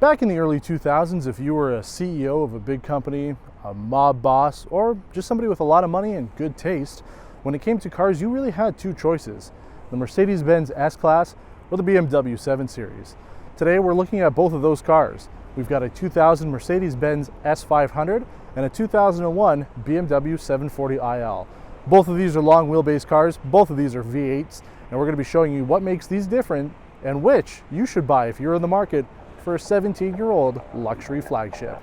Back in the early 2000s, if you were a CEO of a big company, a mob boss, or just somebody with a lot of money and good taste, when it came to cars, you really had two choices: the Mercedes-Benz S-Class or the BMW 7 Series. Today, we're looking at both of those cars. We've got a 2000 Mercedes-Benz S500 and a 2001 BMW 740iL. Both of these are long wheelbase cars, both of these are V8s, and we're going to be showing you what makes these different and which you should buy if you're in the market for a 17-year-old luxury flagship.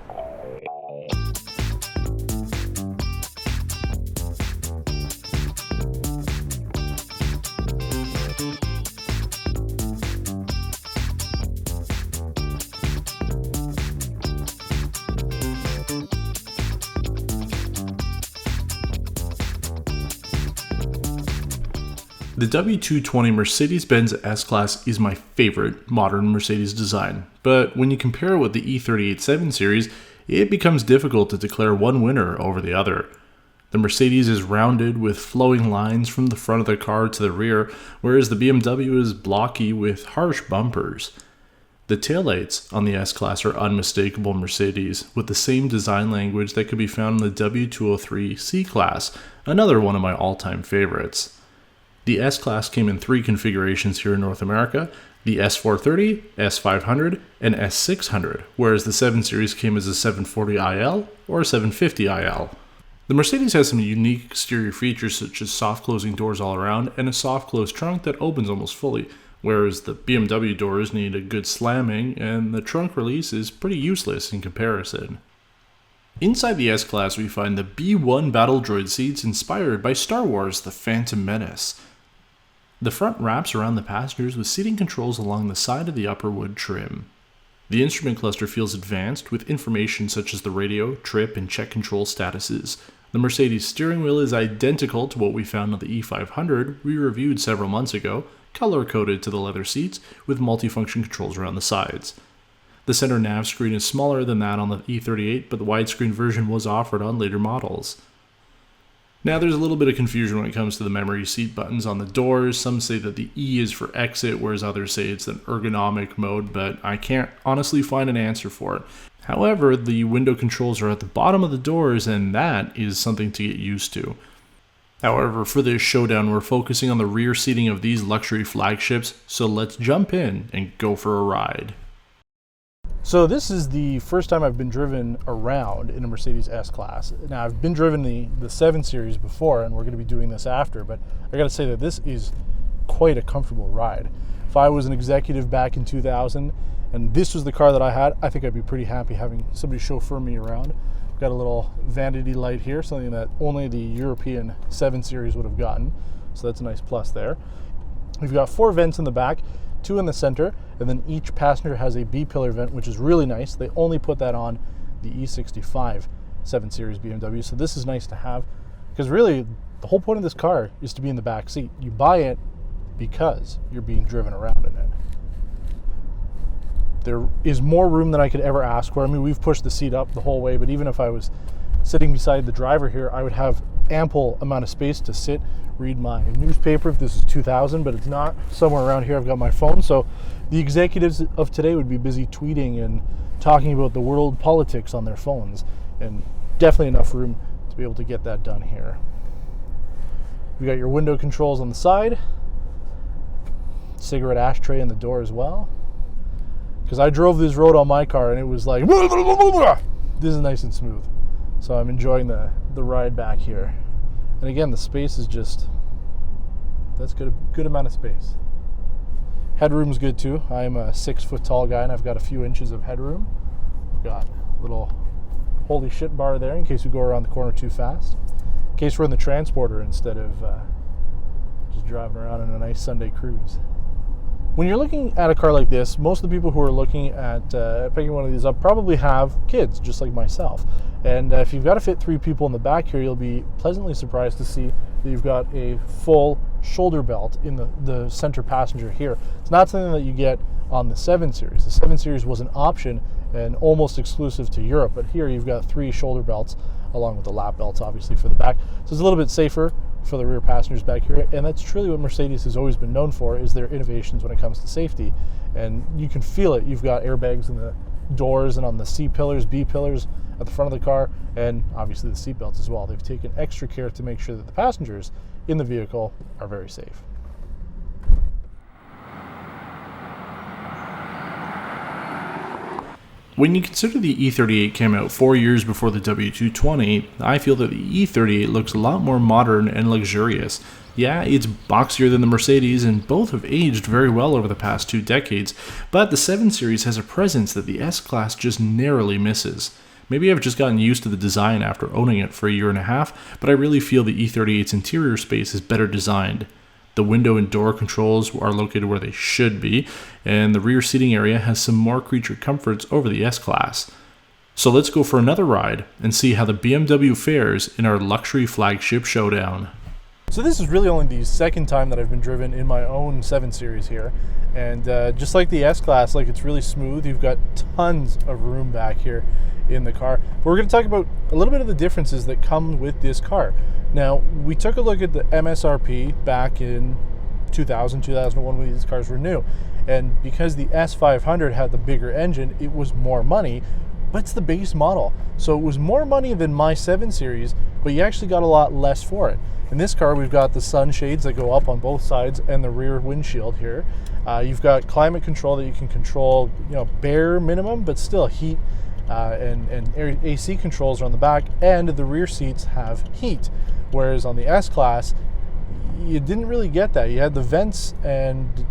The W220 Mercedes-Benz S-Class is my favorite modern Mercedes design, but when you compare it with the E38 7 Series, it becomes difficult to declare one winner over the other. The Mercedes is rounded with flowing lines from the front of the car to the rear, whereas the BMW is blocky with harsh bumpers. The taillights on the S-Class are unmistakable Mercedes, with the same design language that could be found in the W203 C-Class, another one of my all-time favorites. The S-Class came in three configurations here in North America: the S430, S500, and S600, whereas the 7 Series came as a 740iL or 750iL. The Mercedes has some unique exterior features such as soft closing doors all around and a soft close trunk that opens almost fully, whereas the BMW doors need a good slamming and the trunk release is pretty useless in comparison. Inside the S-Class we find the B1 battle droid seats inspired by Star Wars: The Phantom Menace. The front wraps around the passengers with seating controls along the side of the upper wood trim. The instrument cluster feels advanced with information such as the radio, trip, and check control statuses. The Mercedes steering wheel is identical to what we found on the E500 we reviewed several months ago, color-coded to the leather seats with multifunction controls around the sides. The center nav screen is smaller than that on the E38, but the widescreen version was offered on later models. Now there's a little bit of confusion when it comes to the memory seat buttons on the doors. Some say that the E is for exit, whereas others say it's an ergonomic mode, but I can't honestly find an answer for it. However, the window controls are at the bottom of the doors, and that is something to get used to. However, for this showdown, we're focusing on the rear seating of these luxury flagships, so let's jump in and go for a ride. So this is the first time I've been driven around in a Mercedes S-Class. Now I've been driven the 7 Series before, and we're going to be doing this after, but I got to say that this is quite a comfortable ride. If I was an executive back in 2000 and this was the car that I had, I think I'd be pretty happy having somebody chauffeur me around. I've got a little vanity light here, something that only the European 7 Series would have gotten, so that's a nice plus there. We've got 4 vents in the back, 2 in the center, and then each passenger has a B-pillar vent, which is really nice. They only put that on the E65 7 Series BMW, so this is nice to have, because really the whole point of this car is to be in the back seat. You buy it because you're being driven around in it. There is more room than I could ever ask for. I mean, we've pushed the seat up the whole way, but even if I was sitting beside the driver here, I would have ample amount of space to sit, read my newspaper if this is 2000, but it's not. Somewhere around here I've got my phone, so the executives of today would be busy tweeting and talking about the world politics on their phones, and definitely enough room to be able to get that done here. You got your window controls on the side, cigarette ashtray in the door as well, because I drove this road on my car and it was like this is nice and smooth, so I'm enjoying the ride back here. And again, the space is just, that's good amount of space. Headroom's good too. I'm a 6 foot tall guy and I've got a few inches of headroom. I've got a little holy shit bar there in case we go around the corner too fast, in case we're in the transporter instead of just driving around in a nice Sunday cruise. When you're looking at a car like this, most of the people who are looking at picking one of these up probably have kids, just like myself. And if you've got to fit 3 people in the back here, you'll be pleasantly surprised to see that you've got a full shoulder belt in the center passenger here. It's not something that you get on the 7 Series. The 7 Series was an option and almost exclusive to Europe, but here you've got 3 shoulder belts along with the lap belts, obviously, for the back. So it's a little bit safer for the rear passengers back here, and that's truly what Mercedes has always been known for, is their innovations when it comes to safety. And you can feel it. You've got airbags doors and on the C pillars, B pillars at the front of the car, and obviously the seat belts as well. They've taken extra care to make sure that the passengers in the vehicle are very safe. When you consider the E38 came out 4 years before the W220, I feel that the E38 looks a lot more modern and luxurious. Yeah, it's boxier than the Mercedes, and both have aged very well over the past 2 decades, but the 7 Series has a presence that the S-Class just narrowly misses. Maybe I've just gotten used to the design after owning it for a year and a half, but I really feel the E38's interior space is better designed. The window and door controls are located where they should be, and the rear seating area has some more creature comforts over the S-Class. So let's go for another ride and see how the BMW fares in our luxury flagship showdown. So this is really only the second time that I've been driven in my own 7 Series here, and just like the S-Class, like, it's really smooth. You've got tons of room back here in the car. But we're going to talk about a little bit of the differences that come with this car. Now, we took a look at the MSRP back in 2000, 2001 when these cars were new, and because the S500 had the bigger engine, it was more money, but it's the base model. So it was more money than my 7 Series, but you actually got a lot less for it. In this car, we've got the sunshades that go up on both sides and the rear windshield here. You've got climate control that you can control, bare minimum, but still heat, and AC controls are on the back, and the rear seats have heat. Whereas on the S-Class, you didn't really get that. You had the vents and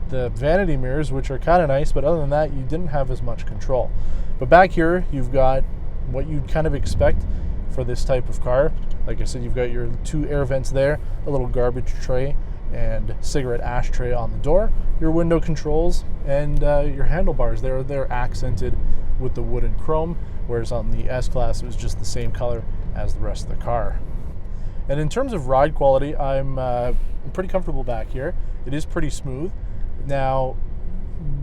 the vanity mirrors, which are kind of nice, but other than that, you didn't have as much control. But back here, you've got what you'd kind of expect for this type of car. Like I said, you've got your 2 air vents there, a little garbage tray, and cigarette ashtray on the door, your window controls, and your handlebars. They're accented with the wood and chrome, whereas on the S-Class, it was just the same color as the rest of the car. And in terms of ride quality, I'm pretty comfortable back here. It is pretty smooth. Now,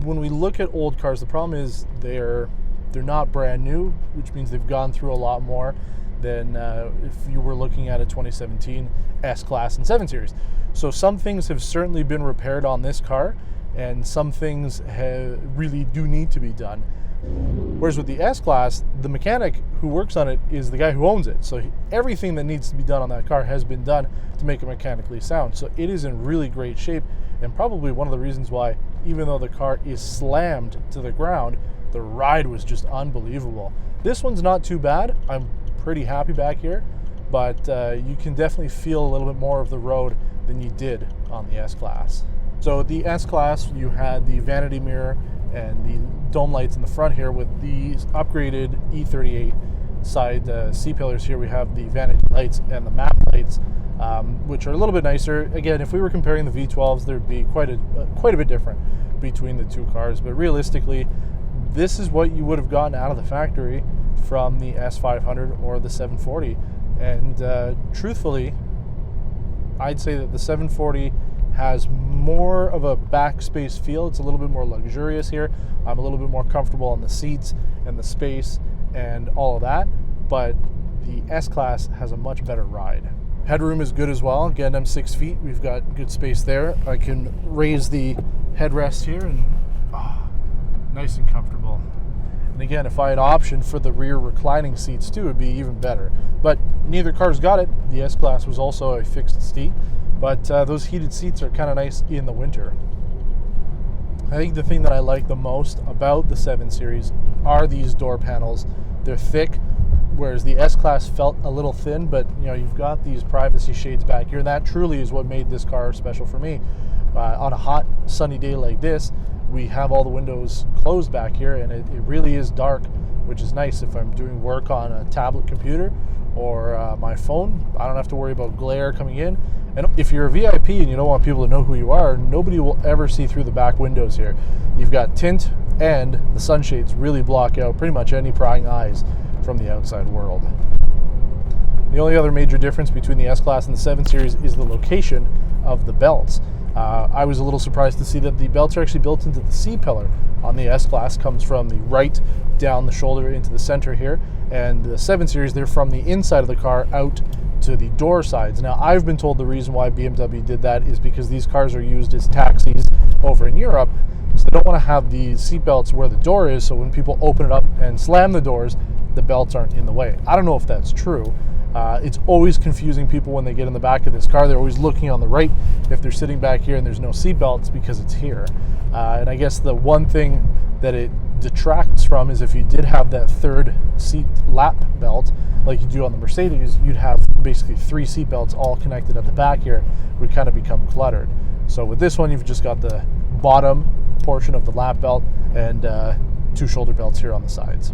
when we look at old cars, the problem is they're not brand new, which means they've gone through a lot more than if you were looking at a 2017 S-Class and 7 Series. So some things have certainly been repaired on this car, and some things really do need to be done. Whereas with the S-Class, the mechanic who works on it is the guy who owns it. So everything that needs to be done on that car has been done to make it mechanically sound. So it is in really great shape, and probably one of the reasons why, even though the car is slammed to the ground, the ride was just unbelievable. This one's not too bad. I'm pretty happy back here, but you can definitely feel a little bit more of the road than you did on the S-Class. So the S-Class, you had the vanity mirror and the dome lights in the front here. With these upgraded E38 side C-pillars here, we have the vanity lights and the map lights, which are a little bit nicer. Again, if we were comparing the V12s, there'd be quite a bit different between the two cars, but realistically, this is what you would have gotten out of the factory from the S500 or the 740. And truthfully, I'd say that the 740 has more of a backspace feel. It's a little bit more luxurious here. I'm a little bit more comfortable on the seats and the space and all of that, but the S-Class has a much better ride. Headroom is good as well. Again, I'm 6 feet. We've got good space there. I can raise the headrest here, and nice and comfortable. And again, if I had option for the rear reclining seats too, it'd be even better. But neither car's got it. The S-Class was also a fixed seat, but those heated seats are kind of nice in the winter. I think the thing that I like the most about the 7 Series are these door panels. They're thick, whereas the S-Class felt a little thin, but you've got these privacy shades back here, and that truly is what made this car special for me. On a hot, sunny day like this, we have all the windows closed back here, and it really is dark, which is nice. If I'm doing work on a tablet computer or my phone, I don't have to worry about glare coming in. And if you're a VIP and you don't want people to know who you are, nobody will ever see through the back windows here. You've got tint, and the sunshades really block out pretty much any prying eyes from the outside world. The only other major difference between the S-Class and the 7 Series is the location of the belts. I was a little surprised to see that the belts are actually built into the C-pillar on the S-Class. Comes from the right down the shoulder into the center here, and the 7 Series, they're from the inside of the car out to the door sides. Now, I've been told the reason why BMW did that is because these cars are used as taxis over in Europe, so they don't want to have the seat belts where the door is, so when people open it up and slam the doors, the belts aren't in the way. I don't know if that's true. It's always confusing people when they get in the back of this car. They're always looking on the right if they're sitting back here and there's no seat belts because it's here. And I guess the one thing that it detracts from is if you did have that third seat lap belt like you do on the Mercedes, you'd have basically 3 seat belts all connected at the back here. It would kind of become cluttered. So with this one, you've just got the bottom portion of the lap belt and 2 shoulder belts here on the sides.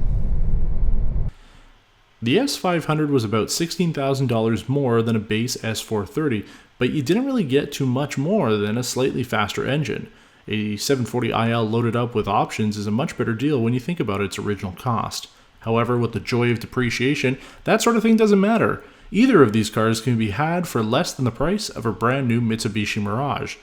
The S500 was about $16,000 more than a base S430, but you didn't really get too much more than a slightly faster engine. A 740iL loaded up with options is a much better deal when you think about its original cost. However, with the joy of depreciation, that sort of thing doesn't matter. Either of these cars can be had for less than the price of a brand new Mitsubishi Mirage.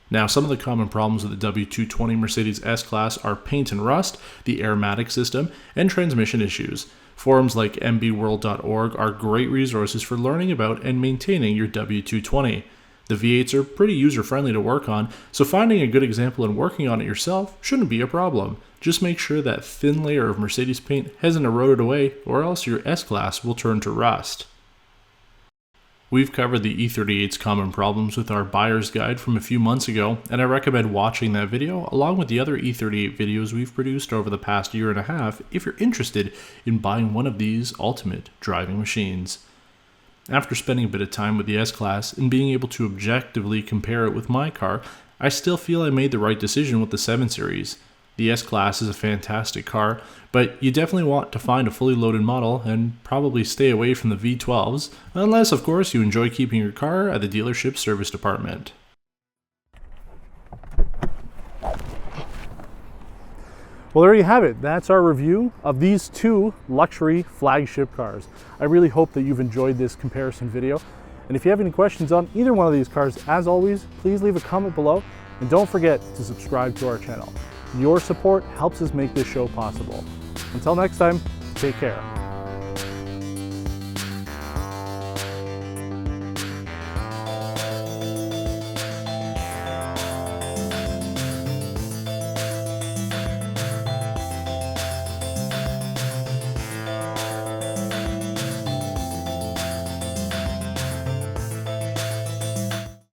Now, some of the common problems with the W220 Mercedes S-Class are paint and rust, the aromatic system, and transmission issues. Forums like mbworld.org are great resources for learning about and maintaining your W220. The V8s are pretty user-friendly to work on, so finding a good example and working on it yourself shouldn't be a problem. Just make sure that thin layer of Mercedes paint hasn't eroded away, or else your S-Class will turn to rust. We've covered the E38's common problems with our buyer's guide from a few months ago, and I recommend watching that video along with the other E38 videos we've produced over the past year and a half if you're interested in buying one of these ultimate driving machines. After spending a bit of time with the S-Class and being able to objectively compare it with my car, I still feel I made the right decision with the 7 Series. The S-Class is a fantastic car, but you definitely want to find a fully loaded model and probably stay away from the V12s, unless of course you enjoy keeping your car at the dealership service department. Well, there you have it. That's our review of these 2 luxury flagship cars. I really hope that you've enjoyed this comparison video. And if you have any questions on either one of these cars, as always, please leave a comment below. And don't forget to subscribe to our channel. Your support helps us make this show possible. Until next time, take care.